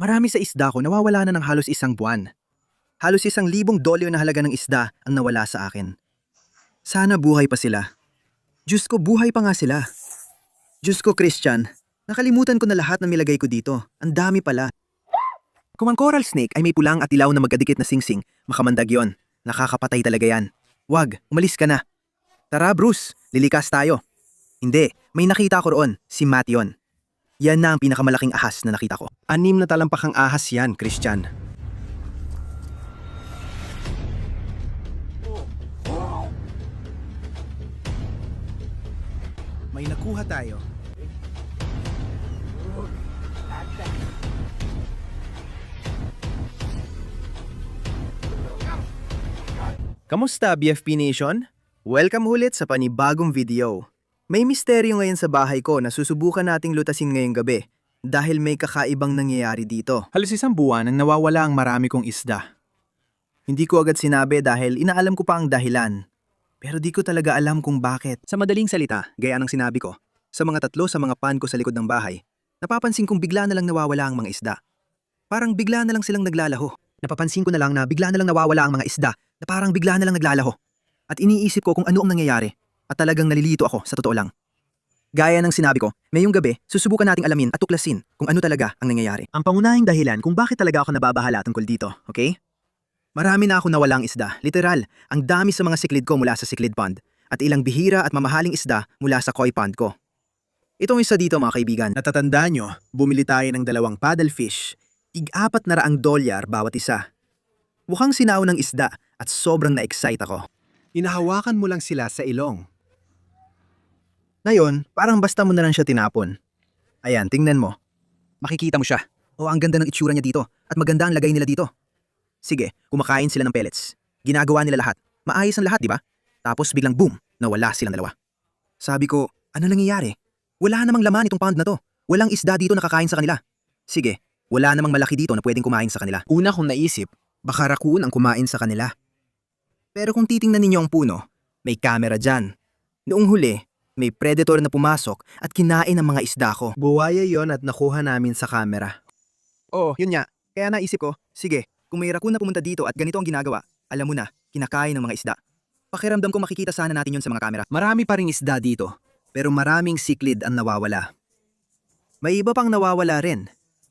Marami sa isda ko nawawala na ng halos isang buwan. Halos $1,000 na halaga ng isda ang nawala sa akin. Sana buhay pa sila. Diyos ko, buhay pa nga sila. Diyos ko, Christian, nakalimutan ko na lahat ng nilagay ko dito. Ang dami pala. Kung ang coral snake ay may pulang at ilaw na magkadikit na singsing, makamandag yon. Nakakapatay talaga yan. Wag, umalis ka na. Tara Bruce, lilikas tayo. Hindi, may nakita ko roon, si Matt yon. Yan na ang pinakamalaking ahas na nakita ko. 6 na talampakang ahas yan, Christian. May nakuha tayo. Kamusta BFP Nation? Welcome ulit sa panibagong video. May misteryo ngayon sa bahay ko na susubukan nating lutasin ngayong gabi dahil may kakaibang nangyayari dito. Halos isang buwan nang nawawala ang marami kong isda. Hindi ko agad sinabi dahil inaalam ko pa ang dahilan. Pero di ko talaga alam kung bakit. Sa madaling salita, gaya ng sinabi ko, sa mga 3 sa mga pan ko sa likod ng bahay, napapansin kong bigla na lang nawawala ang mga isda. Parang bigla na lang silang naglalaho. Napapansin ko na lang na bigla na lang nawawala ang mga isda na parang bigla na lang naglalaho. At iniisip ko kung ano ang nangyayari at talagang nalilito ako sa totoo lang. Gaya ng sinabi ko, ngayong gabi, susubukan nating alamin at tuklasin kung ano talaga ang nangyayari. Ang pangunahing dahilan kung bakit talaga ako nababahala tungkol dito, okay? Marami na ako nawalang isda, literal, ang dami sa mga siklid ko mula sa Cichlid Pond at ilang bihira at mamahaling isda mula sa Koi Pond ko. Itong isa dito mga kaibigan, natatandaan nyo, bumili tayo ng 2 paddlefish, $400 bawat isa. Mukhang sinao ng isda at sobrang na-excite ako. Inahawakan mo lang sila sa ilong. Ngayon, parang basta mo na lang siya tinapon. Ayan, tingnan mo. Makikita mo siya. Oh, ang ganda ng itsura niya dito at maganda ang lagay nila dito. Sige, kumakain sila ng pellets. Ginagawa nila lahat. Maayos ang lahat, di ba? Tapos biglang boom, nawala silang dalawa. Sabi ko, ano nangyayari? Wala namang laman itong pond na to. Walang isda dito nakakain sa kanila. Sige, wala namang malaki dito na pwedeng kumain sa kanila. Una kong naisip, Baka raccoon ang kumain sa kanila. Pero kung titingnan ninyo ang puno, may camera dyan. Noong huli, may predator na pumasok at kinain ang mga isda ko. buwaya yon at nakuha namin sa camera. Oo, yun nga. Kaya naisip ko, sige, kung may raccoon na pumunta dito at ganito ang ginagawa, alam mo na, kinakain ng mga isda. Pakiramdam ko makikita sana natin yun sa mga kamera. Marami pa ring isda dito, pero maraming cichlid ang nawawala. May iba pang nawawala rin.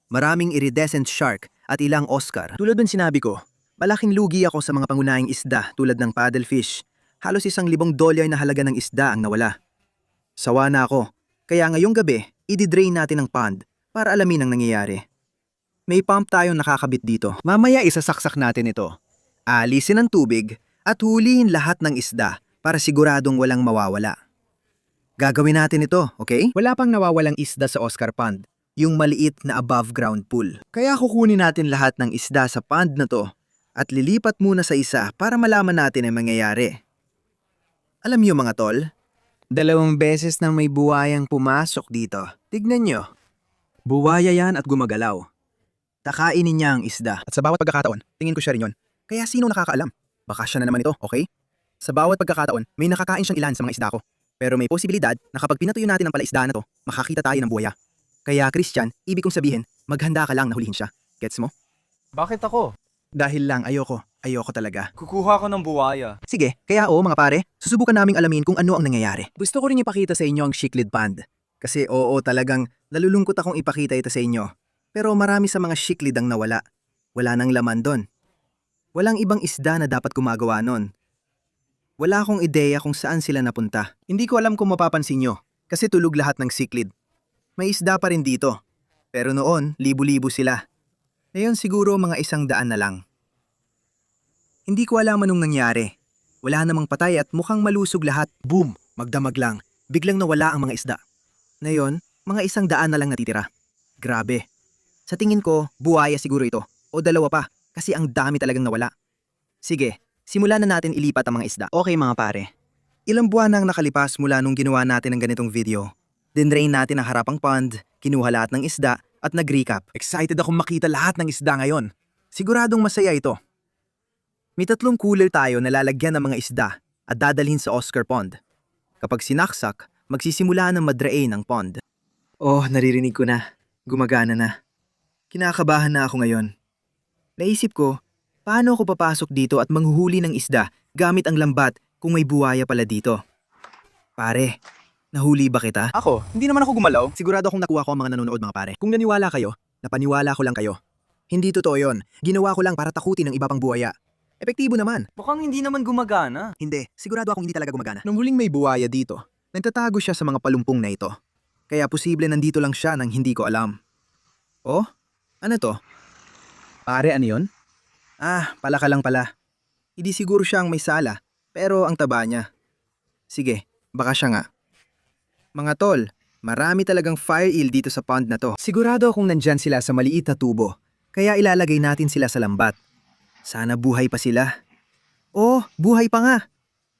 Maraming iridescent shark at ilang Oscar. Tulad ng sinabi ko, malaking lugi ako sa mga pangunahing isda tulad ng paddlefish. Halos $1,000 na halaga ng isda ang nawala. Sawa na ako, kaya ngayong gabi, i-drain natin ang pond para alamin ang nangyayari. May pump tayong nakakabit dito. Mamaya isasaksak natin ito. Alisin ang tubig at hulihin lahat ng isda para siguradong walang mawawala. Gagawin natin ito, okay? Wala pang nawawalang isda sa Oscar Pond, Yung maliit na above ground pool. kaya kukunin natin lahat ng isda sa pond na to At lilipat muna sa isa para malaman natin ang mangyayari. Alam niyo mga tol, 2 beses nang may buwayang pumasok dito. tignan niyo. Buwaya yan at gumagalaw. Takainin niya ang isda. At sa bawat pagkakataon, tingin ko siya rin yun. Kaya sino nakakaalam? Baka siya na naman ito, okay? Sa bawat pagkakataon, may nakakain siyang ilan sa mga isda ko. Pero may posibilidad na kapag pinatuyo natin ang palaisda na to, makakita tayo ng buwaya. Kaya Christian, ibig kong sabihin, maghanda ka lang na hulihin siya. Gets mo? Bakit ako? Dahil lang ayoko talaga. Kukuha ko ng buwaya. Sige, kaya mga pare, susubukan naming alamin kung ano ang nangyayari. Gusto ko rin ipakita sa inyo ang Cichlid Pond. Kasi talagang nalulungkot akong ipakita ito sa inyo. Pero marami sa mga cichlid ang nawala. Wala nang laman doon. Walang ibang isda na dapat gumagawa nun. Wala akong ideya kung saan sila napunta. Hindi ko alam kung mapapansin nyo, kasi tulog lahat ng cichlid. May isda pa rin dito. Pero noon, libu-libo sila. Ngayon siguro mga 100 na lang. Hindi ko alam anong nangyari. Wala namang patay at mukhang malusog lahat. Boom! Magdamag lang. Biglang nawala ang mga isda. Ngayon, mga 100 na lang natitira. Grabe. Sa tingin ko, buwaya siguro ito. O 2 pa, kasi ang dami talagang nawala. Sige, simulan na natin ilipat ang mga isda. Okay mga pare. Ilang buwan nang nakalipas mula nung ginawa natin ang ganitong video. Dinrain natin ang harapang pond, kinuha lahat ng isda, at nag-recap. Excited akong makita lahat ng isda ngayon. Siguradong masaya ito. May 3 cooler tayo na lalagyan ng mga isda at dadalhin sa Oscar Pond. Kapag sinaksak, magsisimula ng madrain ang pond. Oh, naririnig ko na. Gumagana na. Kinakabahan na ako ngayon. Naisip ko, paano ako papasok dito at manghuhuli ng isda gamit ang lambat kung may buwaya pala dito? Pare, nahuli ba kita? Ako? Hindi naman ako gumalaw. Sigurado akong nakuha ko ang mga nanonood mga pare. Kung naniwala kayo, napaniwala ko lang kayo. Hindi totoo yon. Ginawa ko lang para takutin ng iba pang buwaya. Epektibo naman. Mukhang hindi naman gumagana. Hindi, sigurado akong hindi talaga gumagana. Nung huling may buwaya dito, nagtatago siya sa mga palumpong na ito. Kaya posible nandito lang siya nang hindi ko alam. Oh, ano to? Pare, ano yun? Ah, palaka lang pala. Hindi siguro siya ang may sala, pero ang taba niya. Sige, baka siya nga. Mga tol, marami talagang fire eel dito sa pond na to. Sigurado akong nandyan sila sa maliit na tubo, kaya ilalagay natin sila sa lambat. Sana buhay pa sila. Oh, buhay pa nga.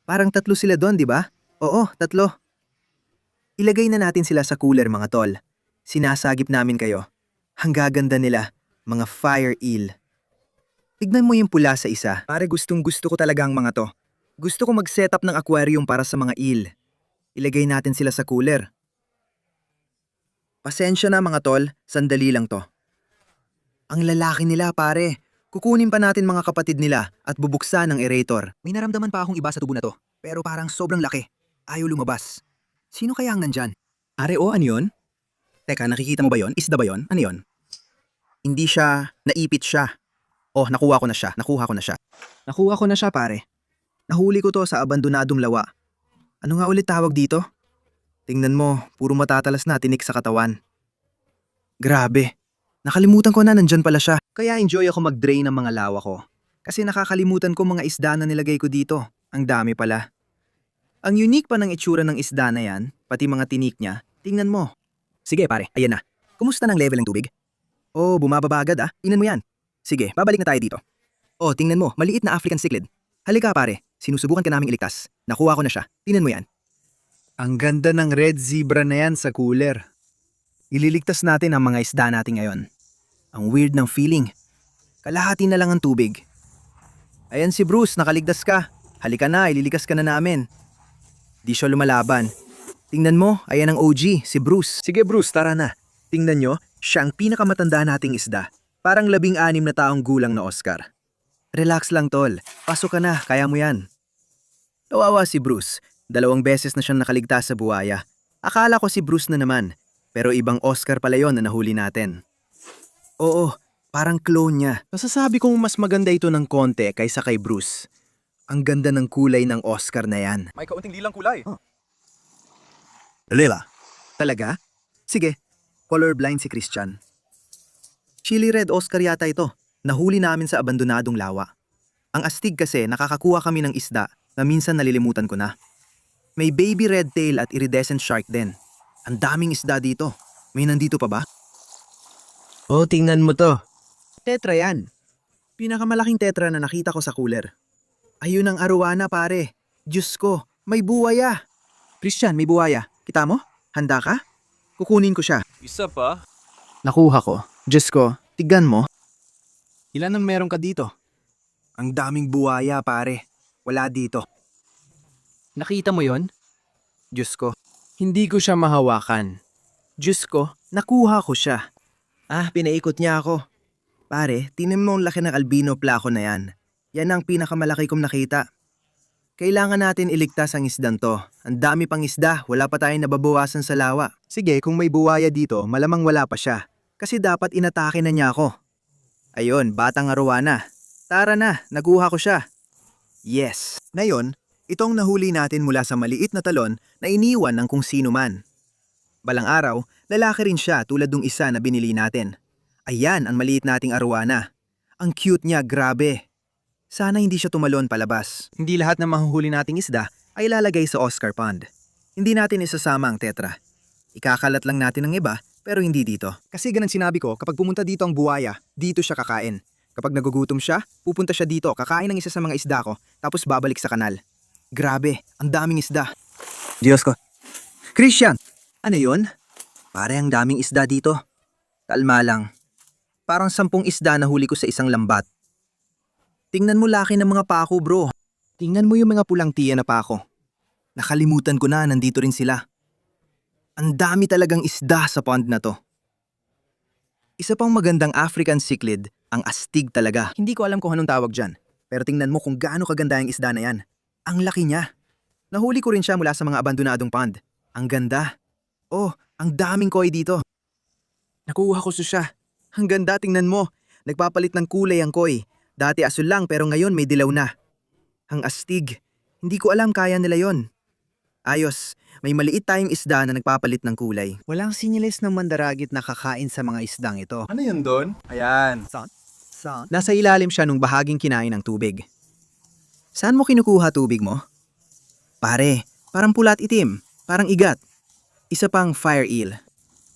Parang 3 sila doon, di ba? Oo, 3. Ilagay na natin sila sa cooler mga tol. Sinasagip namin kayo. Ang gaganda nila, mga fire eel. Tignan mo yung pula sa isa. Pare, gustong gusto ko talaga ang mga to. Gusto ko mag-setup ng aquarium para sa mga eel. Ilagay natin sila sa cooler. Pasensya na mga tol, sandali lang to. Ang lalaki nila pare. Kukunin pa natin mga kapatid nila at bubuksan ng aerator. May naramdaman pa akong iba sa tubo na to, pero parang sobrang laki. Ayaw lumabas. Sino kaya ang nandyan? Are, ano yun? Teka, nakikita mo ba yon? Isda ba yon? Ano yon? Hindi siya, naipit siya. Oh, nakuha ko na siya. Nakuha ko na siya pare. Nahuli ko to sa abandonadong lawa. Ano nga ulit tawag dito? Tingnan mo, puro matatalas na tinik sa katawan. Grabe. Nakalimutan ko na nandyan pala siya. Kaya enjoy ako mag-drain ng mga lawa ko. Kasi nakakalimutan ko mga isda na nilagay ko dito. Ang dami pala. Ang unique pa ng itsura ng isda na yan, pati mga tinik niya, tingnan mo. Sige pare, ayan na. Kumusta ng level ng tubig? Oh, bumababa agad ah. Tingnan mo yan. Sige, babalik na tayo dito. Oh, tingnan mo, maliit na African cichlid. Halika pare, sinusubukan ka naming iligtas. Nakuha ko na siya. Tingnan mo yan. Ang ganda ng red zebra na yan sa cooler. Ililigtas natin ang mga isda natin ngayon. Ang weird ng feeling. Kalahati na lang ang tubig. Ayan si Bruce, nakaligtas ka. Halika na, ililikas ka na namin. Di siya lumalaban. Tingnan mo, ayan ang OG, si Bruce. Sige Bruce, tara na. Tingnan nyo, siya ang pinakamatanda nating isda. Parang 16 na taong gulang na Oscar. Relax lang tol, pasok ka na, kaya mo yan. Kawawa si Bruce, 2 beses na siyang nakaligtas sa buwaya. Akala ko si Bruce na naman, pero ibang Oscar pala yon na nahuli natin. Oo, parang clone niya. Masasabi kong mas maganda ito ng konti kaysa kay Bruce. Ang ganda ng kulay ng Oscar na yan. May kaunting lilang kulay. Lila. Talaga? Sige, colorblind si Christian. Chili red Oscar yata ito. Nahuli namin sa abandonadong lawa. Ang astig kasi nakakakuha kami ng isda na minsan nalilimutan ko na. May baby red tail at iridescent shark din. Ang daming isda dito. May nandito pa ba? Oh, tingnan mo to. Tetra yan. Pinakamalaking tetra na nakita ko sa cooler. Ayun ang arowana pare. Diyos ko, may buwaya. Christian, may buwaya. Kita mo? Handa ka? Kukunin ko siya. Isa pa? Nakuha ko. Diyos ko, tignan mo. Ilan ang meron ka dito? Ang daming buwaya pare. Wala dito. Nakita mo yon? Diyos ko. Hindi ko siya mahawakan. Diyos ko, nakuha ko siya. Ah, pinaikot niya ako. Pare, tingnan mo ang laki ng albino placo na yan. Yan ang pinakamalaki kong nakita. Kailangan natin iligtas ang isdang to. Ang dami pang isda, wala pa tayong nababawasan sa lawa. Sige, kung may buwaya dito, malamang wala pa siya. Kasi dapat inatake na niya ako. Ayun, batang arowana. Tara na, nakuha ko siya. Yes. Ngayon, itong nahuli natin mula sa maliit na talon na iniwan ng kung sino man. Balang araw, lalaki rin siya tulad ng isa na binili natin. Ayan ang maliit nating arowana. Ang cute niya, grabe. Sana hindi siya tumalon palabas. Hindi lahat ng mahuhuli nating isda ay lalagay sa Oscar Pond. Hindi natin isasama ang tetra. Ikakalat lang natin ang iba pero hindi dito. Kasi ganun sinabi ko, kapag pumunta dito ang buwaya, dito siya kakain. Kapag nagugutom siya, pupunta siya dito, kakain ng isa sa mga isda ko, tapos babalik sa kanal. Grabe, ang daming isda. Diyos ko. Christian! Ano yun? Pare ang daming isda dito. Kalma lang. Parang 10 isda na huli ko sa isang lambat. Tingnan mo laki ng mga pako bro. Tingnan mo yung mga pulang tiya na pako. Nakalimutan ko na nandito rin sila. Ang dami talagang isda sa pond na to. Isa pang magandang African cichlid, ang astig talaga. Hindi ko alam kung anong tawag dyan. Pero tingnan mo kung gaano kaganda yung isda na yan. Ang laki niya. Nahuli ko rin siya mula sa mga abandonadong pond. Ang ganda. Oh, ang daming koi dito. Nakuha ko siya. Ang ganda, tingnan mo. Nagpapalit ng kulay ang koi. Dati asul lang pero ngayon may dilaw na. Ang astig. Hindi ko alam kaya nila yon. Ayos, may maliit tayong isda na nagpapalit ng kulay. Walang sinyilis ng mandaragit na kakain sa mga isdang ito. Ano yun doon? Ayan. Nasa ilalim siya nung bahaging kinain ng tubig. Saan mo kinukuha tubig mo? Pare, parang pula at itim. Parang igat. Isa pang fire eel.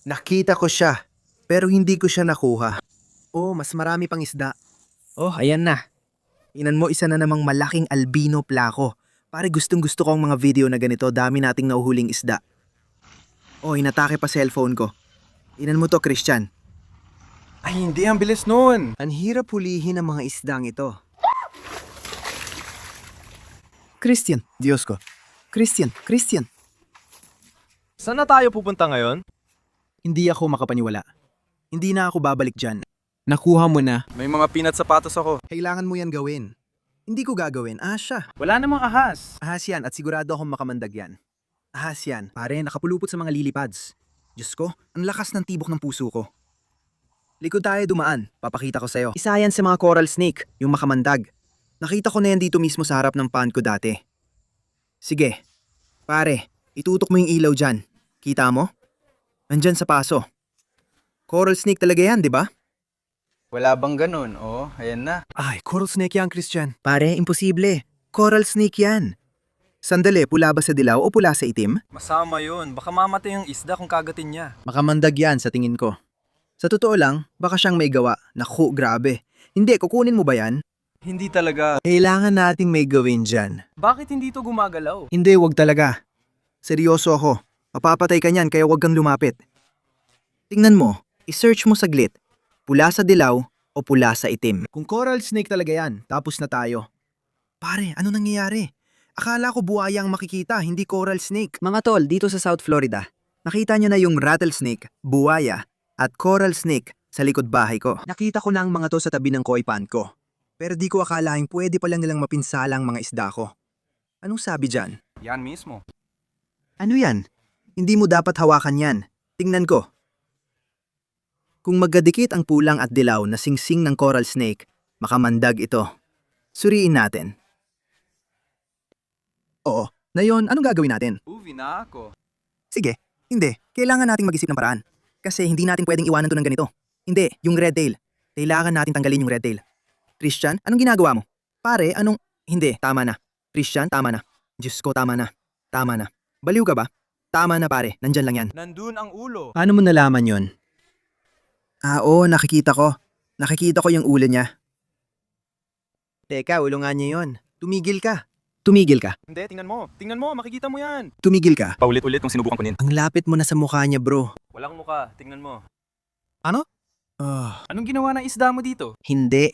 Nakita ko siya, pero hindi ko siya nakuha. Oh, mas marami pang isda. Oh, ayan na. Inan mo isa na namang malaking albino plako. Pare, gustong gusto ko ang mga video na ganito, dami nating nauhuling isda. Oh, inatake pa cellphone ko. Inan mo to, Christian. Ay, hindi. Ang bilis nun. Ang hirap hulihin ang mga isdang ito. Christian, Diyos ko. Christian. Saan na tayo pupunta ngayon? Hindi ako makapaniwala. Hindi na ako babalik dyan. Nakuha mo na. May mga peanut sapatos ako. Kailangan mo yan gawin. Hindi ko gagawin. Siya. Wala namang ahas. Ahas yan at sigurado akong makamandag yan. Ahas yan. Pare, nakapulupot sa mga lily pads. Diyos ko, ang lakas ng tibok ng puso ko. Likod tayo dumaan. Papakita ko sa'yo. Isa yan sa mga coral snake, yung makamandag. Nakita ko na yan dito mismo sa harap ng pond ko dati. Sige. Pare, itutok mo yung ilaw dyan. Kita mo? Nandyan sa paso. Coral snake talaga yan, di ba? Wala bang ganun? Oh, ayan na. Ay, coral snake yan, Christian. Pare, imposible. Coral snake yan. Sandali, pula ba sa dilaw o pula sa itim? Masama yun. Baka mamatay yung isda kung kagatin niya. Makamandag yan sa tingin ko. Sa totoo lang, baka siyang may gawa. Naku, grabe. Hindi, kukunin mo ba yan? Hindi talaga. Kailangan nating may gawin dyan. Bakit hindi to gumagalaw? Hindi, wag talaga. Seryoso ako. Mapapatay ka niyan kaya wag kang lumapit. Tingnan mo, isearch mo saglit. Pula sa dilaw o pula sa itim. Kung coral snake talaga yan, tapos na tayo. Pare, ano nangyayari? Akala ko buhaya ang makikita, hindi coral snake. Mga tol, dito sa South Florida, nakita nyo na yung rattlesnake, buhaya, at coral snake sa likod bahay ko. Nakita ko na ang mga to sa tabi ng koi pond ko. Pero di ko akalaing pwede pala nilang mapinsala ang mga isda ko. Anong sabi dyan? Yan mismo. Ano yan? Hindi mo dapat hawakan yan. Tingnan ko. Kung magkadikit ang pulang at dilaw na singsing ng coral snake, makamandag ito. Suriin natin. Oo. Na yun, anong gagawin natin? Uwi na ako. Sige. Hindi. Kailangan nating mag-isip ng paraan. Kasi hindi natin pwedeng iwanan to ng ganito. Hindi. Yung red tail. Kailangan natin tanggalin yung red tail. Christian, anong ginagawa mo? Pare, anong... Hindi. Tama na. Christian, tama na. Diyos ko, tama na. Tama na. Baliw ka ba? Tama na pare. Nandyan lang yan. Nandun ang ulo. Paano mo nalaman yon? Oo, nakikita ko. Nakikita ko yung ulo niya. Teka, ulo nga niya yun. Tumigil ka. Tumigil ka. Hindi, tingnan mo. Tingnan mo, makikita mo yan. Tumigil ka. Paulit-ulit kung sinubukan ko nin. Ang lapit mo na sa mukha niya, bro. Walang muka, tingnan mo. Ah, Anong ginawa ng isda mo dito? hindi.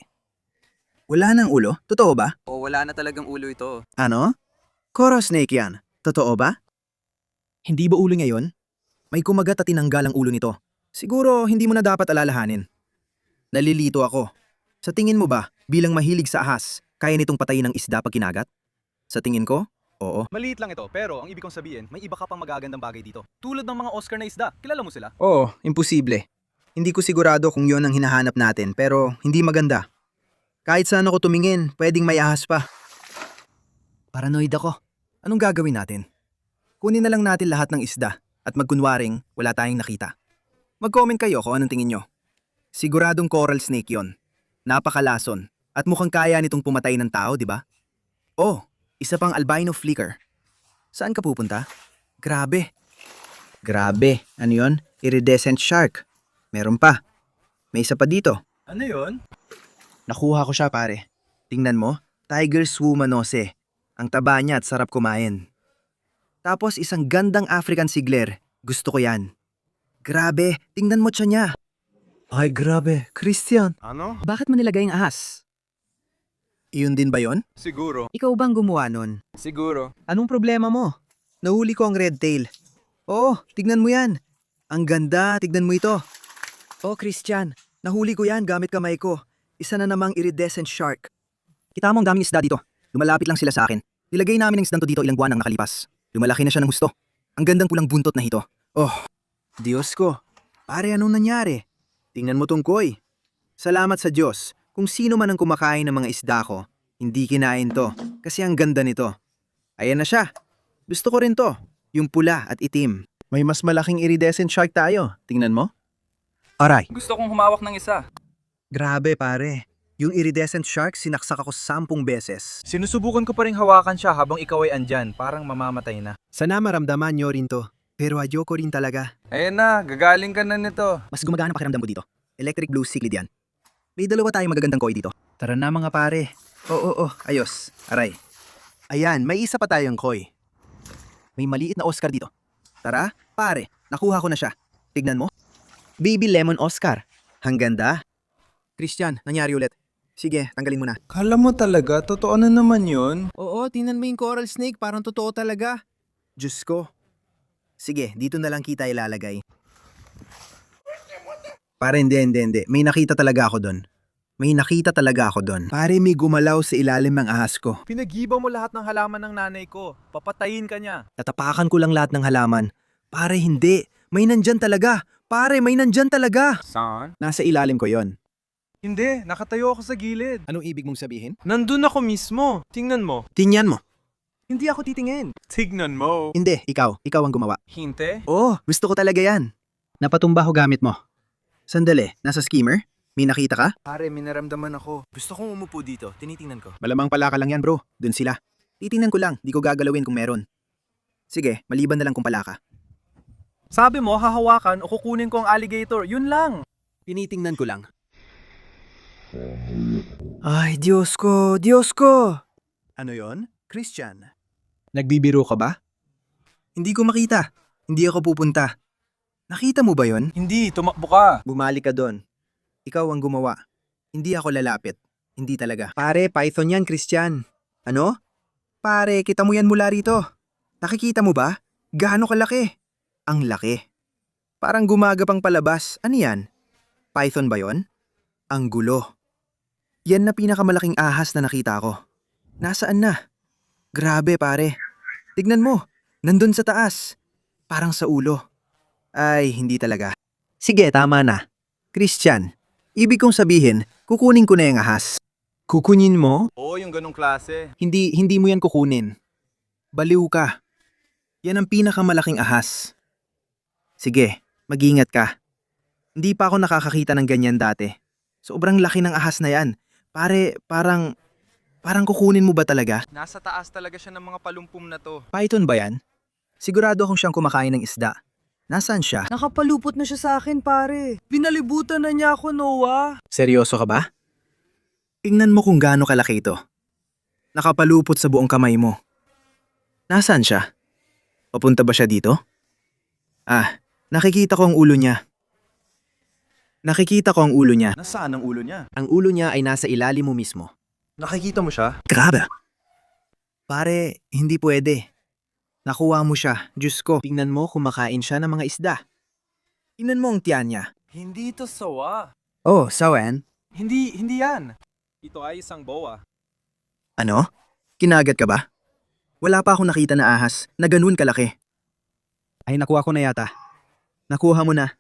Wala nang ulo? Totoo ba? O wala na talagang ulo ito. Ano? Coral snake yan. Totoo ba? Hindi ba ulo niya yun? May kumagat at tinanggal ang ulo nito. Siguro hindi mo na dapat alalahanin. Nalilito ako. Sa tingin mo ba, bilang mahilig sa ahas, kaya nitong patayin ng isda pag kinagat? Sa tingin ko, oo. Maliit lang ito, pero ang ibig kong sabihin, may iba ka pang magagandang bagay dito. Tulad ng mga Oscar na isda. Kilala mo sila? Oo, imposible. Hindi ko sigurado kung yon ang hinahanap natin, pero hindi maganda. Kahit saan ako tumingin, pwedeng may ahas pa. Paranoid ako. Anong gagawin natin? Kunin na lang natin lahat ng isda at magkunwaring wala tayong nakita. Mag-comment kayo kung anong tingin nyo. Siguradong coral snake yon. Napakalason at mukhang kaya nitong pumatay ng tao, di ba? Oh, isa pang albino flicker. Saan ka pupunta? Grabe. Grabe. Ano yon? Iridescent shark. Meron pa. May isa pa dito. Ano yon? Nakuha ko siya pare. Tingnan mo, tiger swomanose. Ang taba niya at sarap kumain. Tapos isang gandang African sigler. Gusto ko yan. Grabe, tingnan mo siya niya. Ay grabe, Christian. Ano? Bakit mo nilagay ang ahas? Iyon din ba yon? Siguro. Ikaw bang gumawa nun? Siguro. Anong problema mo? Nahuli ko ang red tail. Oo, tignan mo yan. Ang ganda, tignan mo ito. Oh, Christian, nahuli ko yan gamit kamay ko. Isa na namang iridescent shark. Kita mo ang daming isda dito. Lumalapit lang sila sa akin. Nilagay namin ang isdang to dito ilang buwan ang nakalipas. Lumalaki na siya ng husto. Ang gandang pulang buntot na hito. Oh, Diyos ko. Pare, anong nangyari? Tingnan mo tong koi. Salamat sa Diyos. Kung sino man ang kumakain ng mga isda ko, hindi kinain to. Kasi ang ganda nito. Ayan na siya. Gusto ko rin to. Yung pula at itim. May mas malaking iridescent shark tayo. Tingnan mo. Aray. Gusto kong humawak ng isa. Grabe pare. Yung iridescent shark sinaksak ako 10 beses. Sinusubukan ko pa rin hawakan siya habang ikaw ay andyan. Parang mamamatay na. Sana maramdaman nyo rin to. Pero ayoko rin talaga. Ayan na, gagaling ka na nito. Mas gumagana pakiramdam ko dito. Electric blue cichlid yan. May dalawa tayong magagandang koi dito. Tara na mga pare. Oo, ayos. Aray. Ayan, may isa pa tayong koi. May maliit na Oscar dito. Tara, pare. Nakuha ko na siya. Tignan mo. Baby Lemon Oscar. Ang ganda. Christian, nangyari ulit. Sige, tanggalin mo na. Kala mo talaga, totoo na naman yun? Oo, tingnan mo yung coral snake, parang totoo talaga. Diyos ko. Sige, dito na lang kita ilalagay. Pare, hindi. May nakita talaga ako doon. Pare, may gumalaw sa ilalim ng ahas ko. Pinagiba mo lahat ng halaman ng nanay ko. Papatayin ka niya. Tatapakan ko lang lahat ng halaman. Pare, hindi. May nandyan talaga. Pare, may nandyan talaga. Saan? Nasa ilalim ko yon. Hindi, nakatayo ako sa gilid. Anong ibig mong sabihin? Nandun ako mismo. Tingnan mo. Tingnan mo. Hindi ako titingin. Tignan mo. Hindi, ikaw. Ikaw ang gumawa. Hinte? Oo, gusto ko talaga yan. Napatumba ko gamit mo. Sandali, nasa skimmer? May nakita ka? Pare, minaramdaman ako. Gusto kong umupo dito. Tinitingnan ko. Malamang pala ka lang yan bro. Dun sila. Titingnan ko lang, di ko gagalawin kung meron. Sige, maliban na lang kung pala ka. Sabi mo, hahawakan o kukunin ko ang alligator. Yun lang. Tinitingnan ko lang. Ay, Diyos ko, Diyos ko! Ano yon? Christian. Nagbibiro ka ba? Hindi ko makita. Hindi ako pupunta. Nakita mo ba yon? Hindi, tumakbo ka. Bumalik ka doon. Ikaw ang gumawa. Hindi ako lalapit. Hindi talaga. Pare, python yan, Christian. Ano? Pare, kita mo yan mula rito. Nakikita mo ba? Gaano kalaki? Ang laki. Parang gumagapang palabas. Ano yan? Python ba yon? Ang gulo. Yan na pinakamalaking ahas na nakita ko. Nasaan na? Grabe pare. Tignan mo. Nandun sa taas. Parang sa ulo. Ay, hindi talaga. Sige, tama na. Christian, ibig kong sabihin, kukunin ko na yung ahas. Kukunin mo? Oo, yung ganong klase. Hindi mo yan kukunin. Baliw ka. Yan ang pinakamalaking ahas. Sige, mag-ingat ka. Hindi pa ako nakakakita ng ganyan dati. Sobrang laki ng ahas na yan. Pare, parang kukunin mo ba talaga? Nasa taas talaga siya ng mga palumpum na to. Python ba yan? Sigurado akong siyang kumakain ng isda. Nasaan siya? Nakapalupot na siya sa akin, pare. Pinalibutan na niya ako, Noah. Seryoso ka ba? Tingnan mo kung gaano kalaki ito. Nakapalupot sa buong kamay mo. Nasaan siya? Papunta ba siya dito? Ah, nakikita ko ang ulo niya. Nasaan ang ulo niya? Ang ulo niya ay nasa ilalim mo mismo. Nakikita mo siya? Grabe. Pare, hindi pwede. Nakuha mo siya. Diyos ko. Tingnan mo kumakain siya ng mga isda. Tingnan mo ang tiyan niya. Hindi ito sawa. Oh, sawan? Hindi yan. Ito ay isang boa. Ano? Kinagat ka ba? Wala pa akong nakita na ahas na ganun kalaki. Ay, nakuha ko na yata. Nakuha mo na.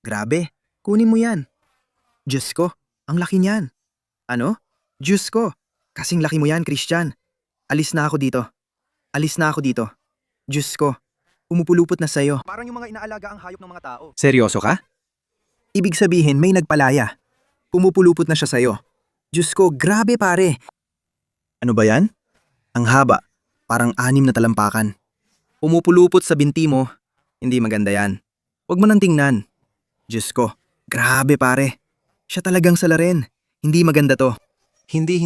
Grabe. Kunin mo yan. Diyos ko, ang laki niyan. Ano? Diyos ko, kasing laki mo yan, Christian. Alis na ako dito. Diyos ko, umupulupot na sa'yo. Parang yung mga inaalaga ang hayop ng mga tao. Seryoso ka? Ibig sabihin may nagpalaya. Pumupulupot na siya sa'yo. Diyos ko, grabe pare. Ano ba yan? Ang haba, parang 6 na talampakan. Pumupulupot sa binti mo. Hindi maganda yan. Huwag mo nang tingnan. Diyos ko, grabe pare. Siya talagang salarin. Hindi maganda to. Hindi.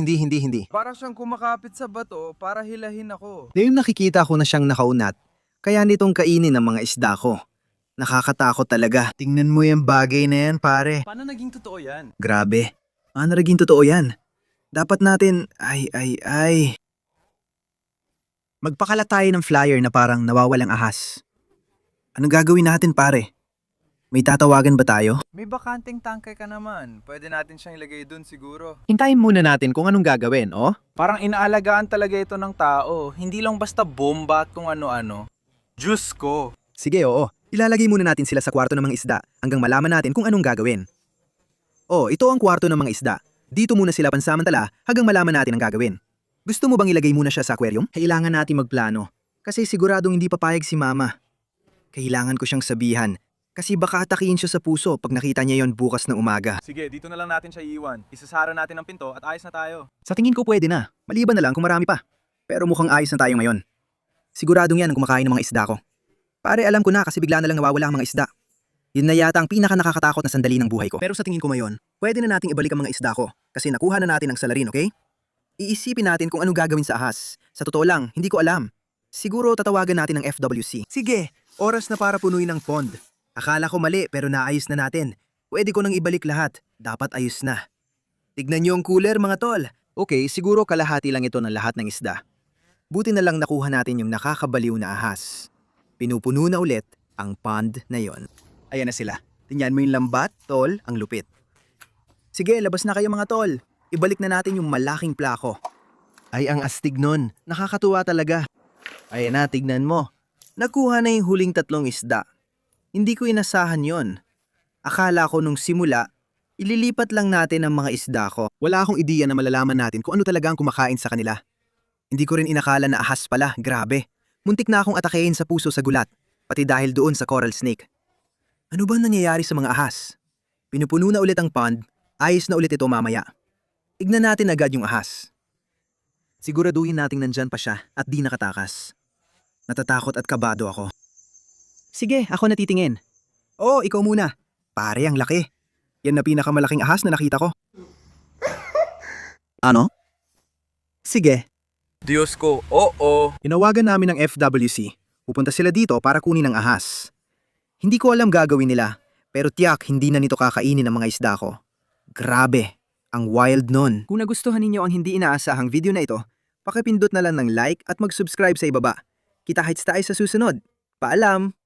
Para siyang kumakapit sa bato para hilahin ako. Ngayon nakikita ko na siyang nakaunat. Kaya nitong kainin ang mga isda ko. Nakakatakot talaga. Tingnan mo yung bagay na yan pare. Paano naging totoo yan? Grabe. Ano naging totoo yan? Dapat natin, Magpakalat tayo ng flyer na parang nawawalang ahas. Anong gagawin natin pare? May tatawagan ba tayo? May bakanting tangke ka naman. Pwede natin siyang ilagay dun siguro. Hintayin muna natin kung anong gagawin, oh. Parang inaalagaan talaga ito ng tao. Hindi lang basta bomba at kung ano-ano. Diyos ko. Sige, oo. Ilalagay muna natin sila sa kwarto ng mga isda hanggang malaman natin kung anong gagawin. Oh, ito ang kwarto ng mga isda. Dito muna sila pansamantala hanggang malaman natin ang gagawin. Gusto mo bang ilagay muna siya sa aquarium? Kailangan natin magplano. Kasi siguradong hindi papayag si Mama. Kailangan ko siyang sabihan. Kasi baka atakihin siya sa puso pag nakita niya yon bukas ng umaga. Sige, dito na lang natin siya iiwan. Isasara natin ang pinto at ayos na tayo. Sa tingin ko pwede na. Maliban na lang kung marami pa. Pero mukhang ayos na tayo ngayon. Siguradong yan ang kumakain ng mga isda ko. Pare, alam ko na kasi bigla na lang nawawala ang mga isda. Yun na yata ang pinaka nakakatakot na sandali ng buhay ko. Pero sa tingin ko ngayon, pwede na nating ibalik ang mga isda ko. Kasi nakuha na natin ang salarin, okay? Iisipin natin kung ano gagawin sa ahas. Sa totoo lang, hindi ko alam. Siguro tatawagan natin ang FWC. Sige, oras na para punuin ang pond. Akala ko mali pero naayos na natin. Pwede ko nang ibalik lahat. Dapat ayos na. Tignan niyo ang cooler mga tol. Okay, siguro kalahati lang ito ng lahat ng isda. Buti na lang nakuha natin yung nakakabaliw na ahas. Pinupuno na ulit ang pond na yon. Ayan na sila. Tingnan mo yung lambat, tol, ang lupit. Sige, labas na kayo mga tol. Ibalik na natin yung malaking plako. Ay, ang astig nun. Nakakatuwa talaga. Ayan na, tignan mo. Nakuha na yung huling 3 isda. Hindi ko inasahan yon. Akala ko nung simula, ililipat lang natin ang mga isda ko. Wala akong ideya na malalaman natin kung ano talaga ang kumakain sa kanila. Hindi ko rin inakala na ahas pala, grabe. Muntik na akong atakehin sa puso sa gulat, pati dahil doon sa coral snake. Ano ba nangyayari sa mga ahas? Pinupuno na ulit ang pond, ayos na ulit ito mamaya. Tignan natin agad yung ahas. Siguraduhin nating nandyan pa siya at di nakatakas. Natatakot at kabado ako. Sige, ako na titingin. Oo, ikaw muna. Pare, ang laki. Yan na pinakamalaking ahas na nakita ko. Ano? Sige. Diyos ko, oo. Inawagan namin ng FWC. Pupunta sila dito para kunin ang ahas. Hindi ko alam gagawin nila, pero tiyak hindi na nito kakainin ang mga isda ko. Grabe, ang wild nun. Kung nagustuhan ninyo ang hindi inaasahang video na ito, pakipindot na lang ng like at mag-subscribe sa ibaba. Kita-kits tayo sa susunod. Paalam!